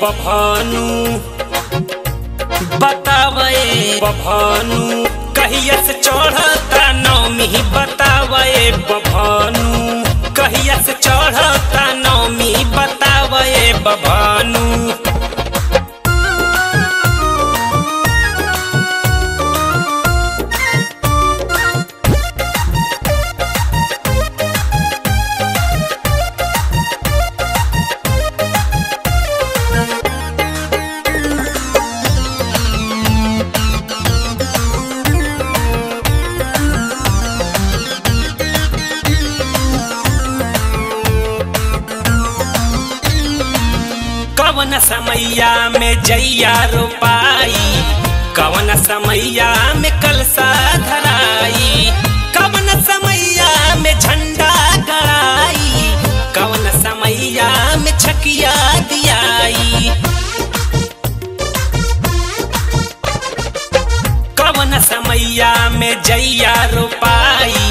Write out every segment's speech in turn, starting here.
बभानु बतावे बभानु कहिया से चढ़ता नौमी बतावे बभानु कहिया से चढ़ता नौमी बतावे बभानु। कवन समैया में जैया रोपाई कवन समैया में कलसा धराई कवन समैया में झंडा गड़ाई कवन समैया में छकिया दियाई कवन समैया में जैया रोपाई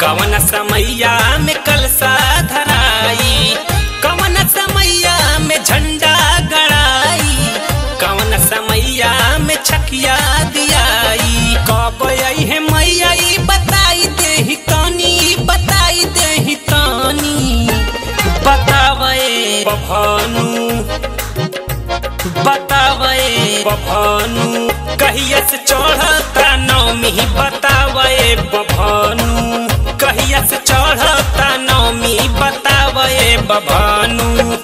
कवन समैया में कलसा धराई कवन समैया में झंडा गड़ाई कवन समैया में छकिया दियाई कब आई है मैया बताई देहि तानी बताई देहि तानी बतावे बभानु बतावे बभानु कहिया से चढ़ता नौमी बतावे बभानु कहिया से चढ़ता नौमी बतावे बभानु।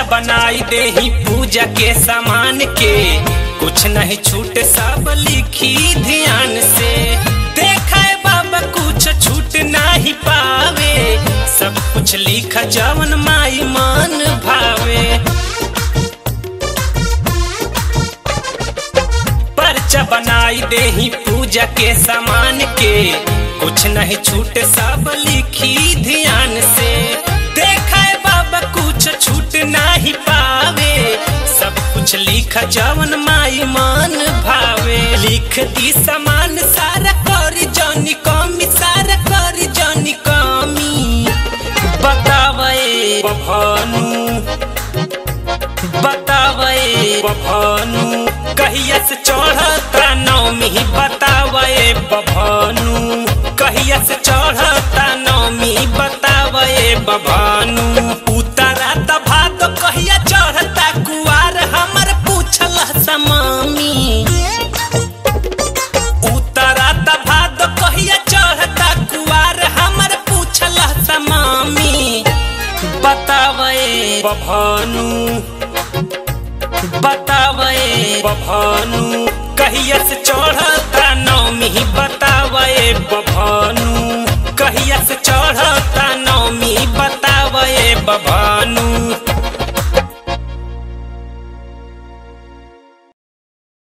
बनाई देही पूजा के सामान के कुछ नहीं छूटे सब लिखी ध्यान से देखा है बाबा कुछ छूट नहीं पावे सब कुछ लिखा जवन माई मान भावे पर्चा बनाई देही पूजा के सामान के कुछ नहीं छूटे सब लिखी ध्यान से देखा है बाबा कुछ छूट नहीं पावे सब कुछ लिखा जवन माई मान भावे लिख दी समान सारा करी जानी कमी सारा करी जानी कमी बतावे बभानु बतावे बभानु कहिया से चढ़ता नौमी बतावे बभानु कहिया से चढ़ता नौमी बतावे बभानु। उतारा भाद कहिया चढ़ता कुआर हमर पूछल समामी उतारा भाद कहिया चढ़ता कुआर हमर पूछल समामी बतावे बभानु बतावे बभानु कहिया से चढ़ता नौमी बतावे बभानु कहिया से चढ़ता नौमी बतावे बभानु।